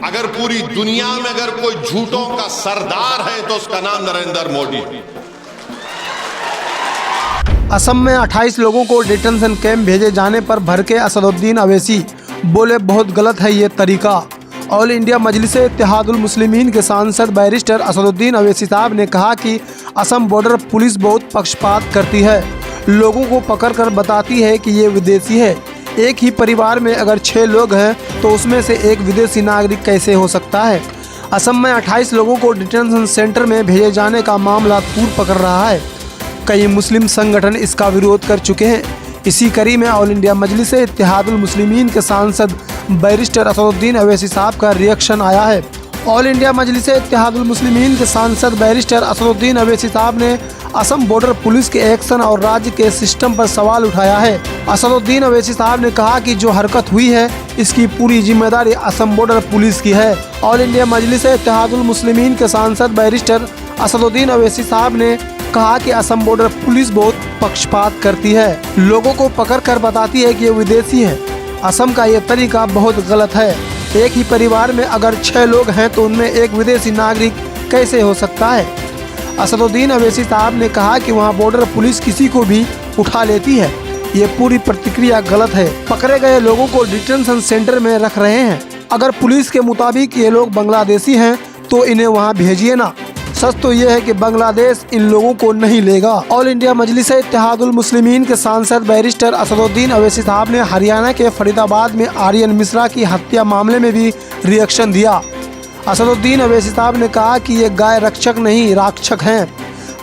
अगर पूरी दुनिया में अगर कोई झूठों का सरदार है तो उसका नाम नरेंद्र मोदी है। असम में 28 लोगों को डिटेंशन कैंप भेजे जाने पर भड़के असदुद्दीन अवैसी बोले बहुत गलत है ये तरीका। ऑल इंडिया मजलिस-ए इत्तेहादुल मुस्लिमीन के सांसद बैरिस्टर असदुद्दीन अवैसी साहब ने कहा कि असम बॉर्डर पुलिस बहुत पक्षपात करती है, लोगों को पकड़कर बताती है कि ये विदेशी है। एक ही परिवार में अगर 6 लोग हैं तो उसमें से एक विदेशी नागरिक कैसे हो सकता है। असम में 28 लोगों को डिटेंशन सेंटर में भेजे जाने का मामला तूल पकड़ रहा है। कई मुस्लिम संगठन इसका विरोध कर चुके हैं। इसी कड़ी में ऑल इंडिया मजलिस-ए इत्तेहादुल मुस्लिमीन के सांसद बैरिस्टर असदुद्दीन अवैसी साहब का रिएक्शन आया है। ऑल इंडिया मजलिस-ए इत्तेहादुल मुस्लिमीन के सांसद बैरिस्टर असदुद्दीन अवैसी साहब ने असम बॉर्डर पुलिस के एक्शन और राज्य के सिस्टम पर सवाल उठाया है। असदुद्दीन अवैसी साहब ने कहा कि जो हरकत हुई है इसकी पूरी जिम्मेदारी असम बॉर्डर पुलिस की है। ऑल इंडिया मजलिस-ए इत्तेहादुल मुस्लिमीन के सांसद बैरिस्टर असदुद्दीन अवैसी साहब ने कहा कि असम बॉर्डर पुलिस बहुत पक्षपात करती है, लोगों को पकड़ कर बताती है कि ये विदेशी है। असम का ये तरीका बहुत गलत है। एक ही परिवार में अगर 6 लोग हैं तो उनमें एक विदेशी नागरिक कैसे हो सकता है। असदुद्दीन अवैसी साहब ने कहा कि वहाँ बॉर्डर पुलिस किसी को भी उठा लेती है, ये पूरी प्रतिक्रिया गलत है। पकड़े गए लोगों को डिटेंशन सेंटर में रख रहे हैं। अगर पुलिस के मुताबिक ये लोग बांग्लादेशी हैं तो इन्हें वहाँ भेजिए ना। सच तो ये है कि बांग्लादेश इन लोगों को नहीं लेगा। ऑल इंडिया मजलिस-ए इत्तेहादुल मुस्लिमीन के सांसद बैरिस्टर असदुद्दीन अवैसी साहब ने हरियाणा के फरीदाबाद में आर्यन मिश्रा की हत्या मामले में भी रिएक्शन दिया। असदुद्दीन अवैसी साहब ने कहा कि ये गाय रक्षक नहीं राक्षक हैं।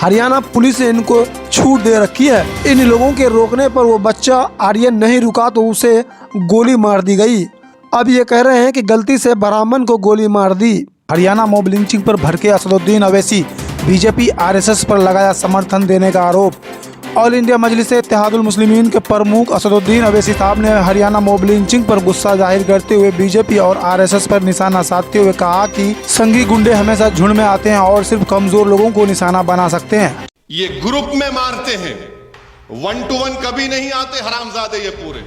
हरियाणा पुलिस ने इनको छूट दे रखी है। इन लोगों के रोकने पर वो बच्चा आर्यन नहीं रुका तो उसे गोली मार दी गई। अब ये कह रहे हैं कि गलती से ब्राह्मण को गोली मार दी। हरियाणा मॉब लिंचिंग पर भड़के असदुद्दीन अवैसी, बीजेपी आरएसएस पर लगाया समर्थन देने का आरोप। ऑल इंडिया मजलिस-ए इत्तेहादुल मुस्लिमीन के प्रमुख असदुद्दीन अवैसी साहब ने हरियाणा मॉब लिंचिंग पर गुस्सा जाहिर करते हुए बीजेपी और आरएसएस पर निशाना साधते हुए कहा कि संघी गुंडे हमेशा झुंड में आते हैं और सिर्फ कमजोर लोगों को निशाना बना सकते हैं। ये ग्रुप में मारते हैं, 1 to 1 कभी नहीं आते हरामजादे ये पूरे।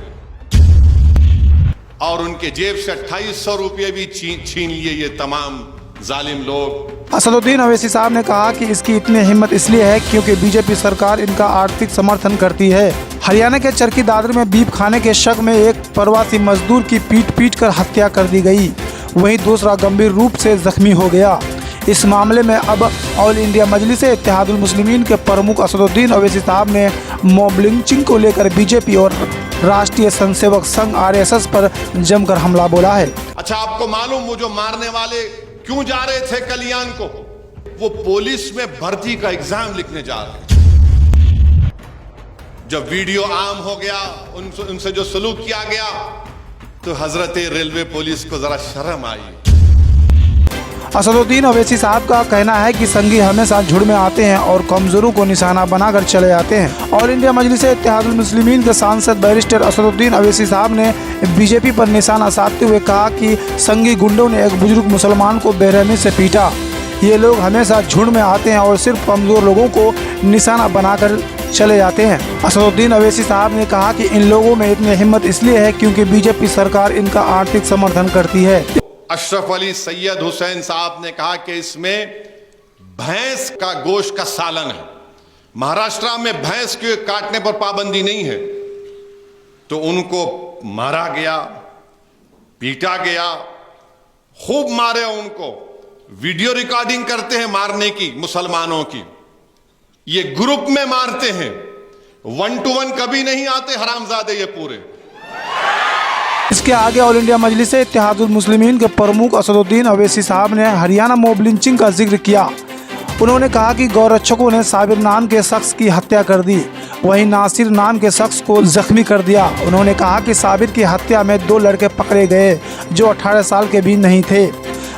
और उनके जेब से 2800 रुपये भी छीन लिए ये तमाम जालिम लोग। असदुद्दीन अवैसी साहब ने कहा कि इसकी इतनी हिम्मत इसलिए है क्योंकि बीजेपी सरकार इनका आर्थिक समर्थन करती है। हरियाणा के चरखी दादर में बीफ खाने के शक में एक प्रवासी मजदूर की पीट कर हत्या कर दी गई, वहीं दूसरा गंभीर रूप से जख्मी हो गया। इस मामले में अब ऑल इंडिया मजलिस-ए इत्तेहादुल मुस्लिमीन के प्रमुख असदुद्दीन अवैसी साहब ने मॉब लिंचिंग को लेकर बीजेपी और राष्ट्रीय स्वयंसेवक संघ आरएसएस पर जमकर हमला बोला है। अच्छा, आपको मालूम वो जो मारने वाले क्यों जा रहे थे कल्याण को? वो पुलिस में भर्ती का एग्जाम लिखने जा रहे थे। जब वीडियो आम हो गया, उनसे जो सलूक किया गया तो हजरत रेलवे पुलिस को जरा शर्म आई। असदुद्दीन अवैसी साहब का कहना है कि संघी हमेशा झुंड में आते हैं और कमजोरों को निशाना बनाकर चले जाते हैं। ऑल इंडिया मजलिस-ए इत्तेहादुल मुस्लिमीन के सांसद बैरिस्टर असदुद्दीन अवैसी साहब ने बीजेपी पर निशाना साधते हुए कहा कि संघी गुंडों ने एक बुजुर्ग मुसलमान को बेरहमी से पीटा। ये लोग हमेशा झुंड में आते हैं और सिर्फ कमजोर लोगों को निशाना बनाकर चले जाते हैं। असदुद्दीन अवैसी साहब ने कहा कि इन लोगों में इतनी हिम्मत इसलिए है क्योंकि बीजेपी सरकार इनका आर्थिक समर्थन करती है। अशरफ अली सैयद हुसैन साहब ने कहा कि इसमें भैंस का गोश्त का सालन है। महाराष्ट्र में भैंस के काटने पर पाबंदी नहीं है, तो उनको मारा गया, पीटा गया, खूब मारे उनको। वीडियो रिकॉर्डिंग करते हैं मारने की, मुसलमानों की। ये ग्रुप में मारते हैं, 1 to 1 कभी नहीं आते हरामजादे ये पूरे। इसके आगे ऑल इंडिया मजलिस-ए इत्तेहादुल मुस्लिमीन के प्रमुख असदुद्दीन अवैसी साहब ने हरियाणा मॉब लिंचिंग का जिक्र किया। उन्होंने कहा कि गौरक्षकों ने साबिर नाम के शख्स की हत्या कर दी, वहीं नासिर नाम के शख्स को जख्मी कर दिया। उन्होंने कहा कि साबिर की हत्या में 2 लड़के पकड़े गए जो 18 साल के भी नहीं थे।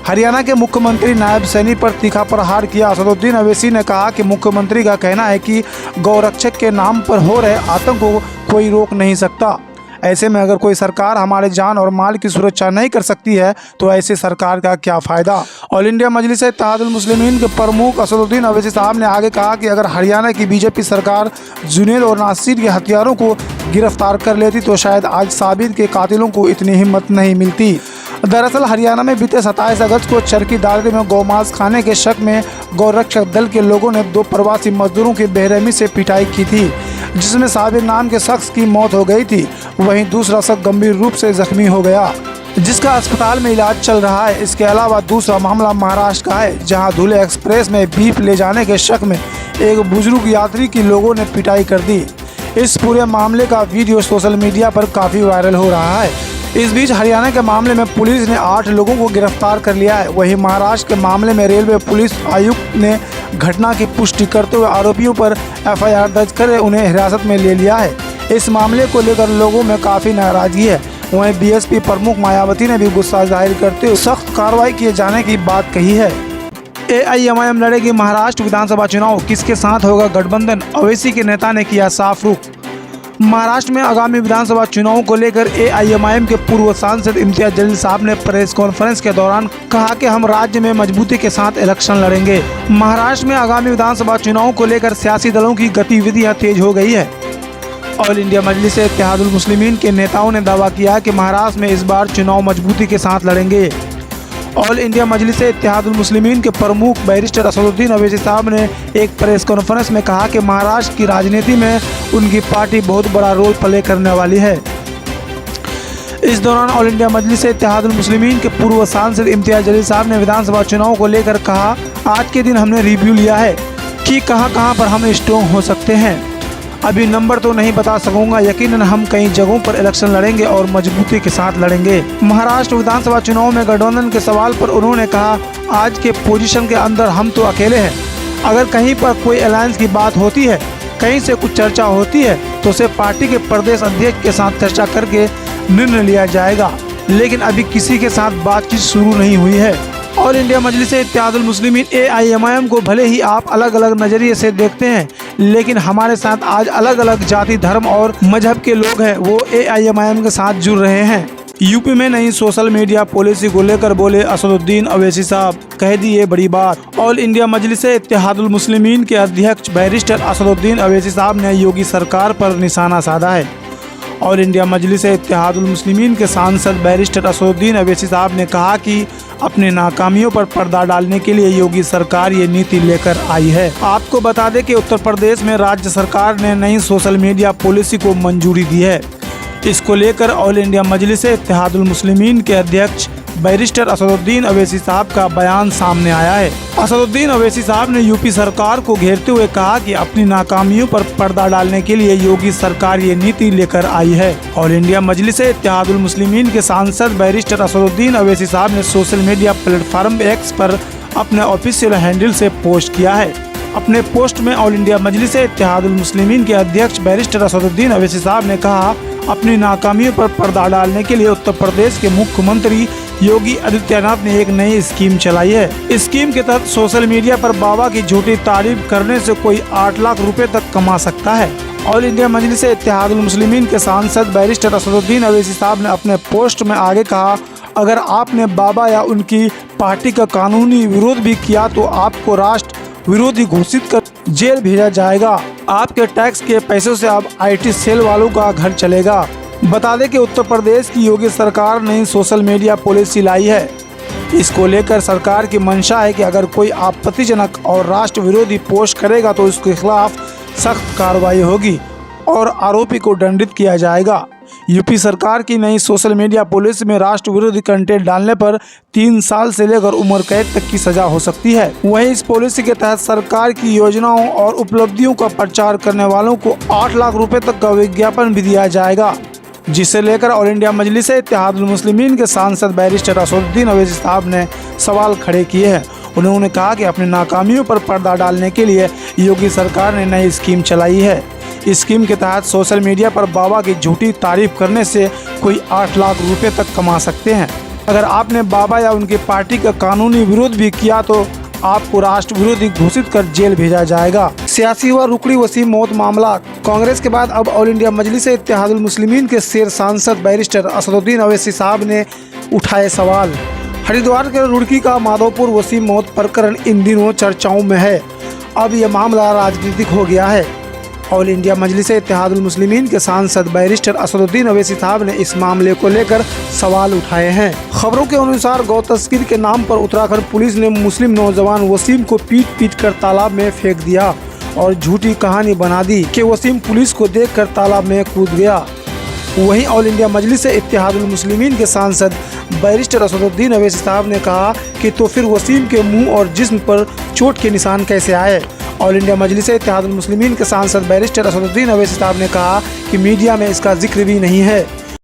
हरियाणा के मुख्यमंत्री नायब सैनी पर तीखा प्रहार किया। असदुद्दीन अवैसी ने कहा कि मुख्यमंत्री का कहना है कि गौरक्षक के नाम पर हो रहे आतंक को कोई रोक नहीं सकता। ऐसे में अगर कोई सरकार हमारे जान और माल की सुरक्षा नहीं कर सकती है तो ऐसी सरकार का क्या फ़ायदा। ऑल इंडिया मजलिस-ए इत्तेहादुल मुस्लिमीन के प्रमुख असदुद्दीन अवैसी साहब ने आगे कहा कि अगर हरियाणा की बीजेपी सरकार जुनैद और नासिर के हथियारों को गिरफ्तार कर लेती तो शायद आज साबिर के कातिलों को इतनी हिम्मत नहीं मिलती। दरअसल हरियाणा में बीते 27 अगस्त को चरखी दादरी में गौमांस खाने के शक में गौरक्षक दल के लोगों ने 2 प्रवासी मजदूरों की बेरहमी से पिटाई की थी, जिसमें साबिर नाम के शख्स की मौत हो गई थी। वहीं दूसरा शख्स गंभीर रूप से जख्मी हो गया, जिसका अस्पताल में इलाज चल रहा है। इसके अलावा दूसरा मामला महाराष्ट्र का है, जहां धुले एक्सप्रेस में बीफ ले जाने के शक में एक बुजुर्ग यात्री की लोगों ने पिटाई कर दी। इस पूरे मामले का वीडियो सोशल मीडिया पर काफ़ी वायरल हो रहा है। इस बीच हरियाणा के मामले में पुलिस ने 8 लोगों को गिरफ्तार कर लिया है। वहीं महाराष्ट्र के मामले में रेलवे पुलिस आयुक्त ने घटना की पुष्टि करते हुए आरोपियों पर FIR दर्ज कर उन्हें हिरासत में ले लिया है। इस मामले को लेकर लोगों में काफ़ी नाराजगी है। वहीं BSP प्रमुख मायावती ने भी गुस्सा जाहिर करते हुए सख्त कार्रवाई किए जाने की बात कही है। AIMIM लड़ेगी महाराष्ट्र विधानसभा चुनाव, किसके साथ होगा गठबंधन? ओवैसी के नेता ने किया साफ रुख। महाराष्ट्र में आगामी विधानसभा चुनाव को लेकर AIMIM के पूर्व सांसद इम्तियाज जलील साहब ने प्रेस कॉन्फ्रेंस के दौरान कहा कि हम राज्य में मजबूती के साथ इलेक्शन लड़ेंगे। महाराष्ट्र में आगामी विधानसभा चुनाव को लेकर सियासी दलों की गतिविधियां तेज हो गई है। ऑल इंडिया मजलिस-ए-इत्तेहादुल मुस्लिमीन के नेताओं ने दावा किया कि महाराष्ट्र में इस बार चुनाव मजबूती के साथ लड़ेंगे। ऑल इंडिया मजलिस-ए-इत्तेहादुल मुस्लिमीन के प्रमुख बैरिस्टर असदुद्दीन अवैसी साहब ने एक प्रेस कॉन्फ्रेंस में कहा कि महाराष्ट्र की राजनीति में उनकी पार्टी बहुत बड़ा रोल प्ले करने वाली है। इस दौरान ऑल इंडिया मजलिस-ए-इत्तेहादुल मुस्लिमीन के पूर्व सांसद इम्तियाज जलील साहब ने विधानसभा चुनाव को लेकर कहा, आज के दिन हमने रिव्यू लिया है कि कहां पर हम स्ट्रॉन्ग हो सकते हैं। अभी नंबर तो नहीं बता सकूंगा, यकीनन हम कई जगहों पर इलेक्शन लड़ेंगे और मजबूती के साथ लड़ेंगे। महाराष्ट्र विधानसभा चुनाव में गठबंधन के सवाल पर उन्होंने कहा, आज के पोजीशन के अंदर हम तो अकेले हैं। अगर कहीं पर कोई अलायंस की बात होती है, कहीं से कुछ चर्चा होती है, तो उसे पार्टी के प्रदेश अध्यक्ष के साथ चर्चा करके निर्णय लिया जाएगा, लेकिन अभी किसी के साथ बातचीत शुरू नहीं हुई है। ऑल इंडिया मजलिस-ए-इत्तेहादुल मुस्लिमीन AIMIM को भले ही आप अलग अलग नज़रिए से देखते हैं, लेकिन हमारे साथ आज अलग अलग जाति, धर्म और मजहब के लोग हैं, वो AIMIM के साथ जुड़ रहे हैं। यूपी में नई सोशल मीडिया पॉलिसी को लेकर बोले असदुद्दीन अवैसी साहब, कह दी ये बड़ी बात। ऑल इंडिया मजलिस-ए-इत्तेहादुल मुस्लिमीन के अध्यक्ष बैरिस्टर असदुद्दीन अवैसी साहब ने योगी सरकार पर निशाना साधा है। ऑल इंडिया मजलिस-ए-इत्तेहादुल मुस्लिमीन के सांसद बैरिस्टर असदुद्दीन अवैसी साहब ने कहा कि अपनी नाकामियों पर पर्दा डालने के लिए योगी सरकार ये नीति लेकर आई है। आपको बता दें कि उत्तर प्रदेश में राज्य सरकार ने नई सोशल मीडिया पॉलिसी को मंजूरी दी है। इसको लेकर ऑल इंडिया मजलिस-ए-इत्तेहादुल मुस्लिमीन के अध्यक्ष बैरिस्टर असदुद्दीन अवैसी साहब का बयान सामने आया है। असदुद्दीन अवैसी साहब ने यूपी सरकार को घेरते हुए कहा कि अपनी नाकामियों पर पर्दा डालने के लिए योगी सरकार ये नीति लेकर आई है। ऑल इंडिया मजलिस-ए-इत्तेहादुल मुस्लिमीन के सांसद बैरिस्टर असदुद्दीन अवैसी साहब ने सोशल मीडिया प्लेटफॉर्म X पर अपने ऑफिशियल हैंडल से पोस्ट किया है। अपने पोस्ट में ऑल इंडिया मजलिस-ए-इत्तेहादुल मुस्लिमीन के अध्यक्ष बैरिस्टर असदुद्दीन अवैसी साहब ने कहा, अपनी नाकामियों पर पर्दा डालने के लिए उत्तर प्रदेश के मुख्यमंत्री योगी आदित्यनाथ ने एक नई स्कीम चलाई है। इस स्कीम के तहत सोशल मीडिया पर बाबा की झूठी तारीफ करने से कोई 8 लाख रुपए तक कमा सकता है। ऑल इंडिया मजलिस-ए-इत्तेहादुल मुस्लिमीन के सांसद बैरिस्टर असदुद्दीन अवैसी साहब ने अपने पोस्ट में आगे कहा, अगर आपने बाबा या उनकी पार्टी का कानूनी विरोध भी किया तो आपको राष्ट्र विरोधी घोषित कर जेल भेजा जाएगा। आपके टैक्स के पैसों से अब IT सेल वालों का घर चलेगा। बता दें कि उत्तर प्रदेश की योगी सरकार ने सोशल मीडिया पॉलिसी लाई है। इसको लेकर सरकार की मंशा है कि अगर कोई आपत्तिजनक और राष्ट्र विरोधी पोस्ट करेगा तो उसके खिलाफ सख्त कार्रवाई होगी और आरोपी को दंडित किया जाएगा। यूपी सरकार की नई सोशल मीडिया पॉलिसी में राष्ट्र विरोधी कंटेंट डालने पर 3 साल से लेकर उम्र कैद तक की सजा हो सकती है। वहीं इस पॉलिसी के तहत सरकार की योजनाओं और उपलब्धियों का प्रचार करने वालों को 8 लाख रुपए तक का विज्ञापन भी दिया जाएगा, जिसे लेकर ऑल इंडिया मजलिस-ए-इत्तेहादुल मुस्लिमीन के सांसद बैरिस्टर असदुद्दीन अवैसी साहब ने सवाल खड़े किए हैं। उन्होंने कहा कि अपनी नाकामियों पर पर्दा डालने के लिए योगी सरकार ने नई स्कीम चलाई है। इस स्कीम के तहत सोशल मीडिया पर बाबा की झूठी तारीफ करने से कोई 8 लाख रुपए तक कमा सकते हैं। अगर आपने बाबा या उनकी पार्टी का कानूनी विरोध भी किया तो आपको राष्ट्र विरोधी घोषित कर जेल भेजा जाएगा। सियासी हुआ रुकड़ी वसीम मौत मामला। कांग्रेस के बाद अब ऑल इंडिया मजलिस-ए-इत्तेहादुल मुस्लिमीन के शेर सांसद बैरिस्टर असदुद्दीन अवैसी साहब ने उठाए सवाल। हरिद्वार के रुड़की का माधोपुर वसीम मौत प्रकरण इन दिनों चर्चाओं में है। अब यह मामला राजनीतिक हो गया है। ऑल इंडिया मजलिस इत्तेहादुल मुस्लिमीन के सांसद बैरिस्टर असदुद्दीन अवैसी साहब ने इस मामले को लेकर सवाल उठाए हैं। खबरों के अनुसार गौ तस्करी के नाम पर उत्तराखंड पुलिस ने मुस्लिम नौजवान वसीम को पीट कर तालाब में फेंक दिया और झूठी कहानी बना दी कि वसीम पुलिस को देखकर तालाब में कूद गया। वहीं ऑल इंडिया मजलिस इत्तेहादुल मुस्लिमीन के सांसद बैरिस्टर असदुद्दीन अवैसी साहब ने कहा कि तो फिर वसीम के मुंह और जिस्म पर चोट के निशान कैसे आए। ऑल इंडिया मजलिस इत्तेहादुल मुस्लिमीन के सांसद बैरिस्टर असदुद्दीन अवैसी साहब ने कहा कि मीडिया में इसका जिक्र भी नहीं है।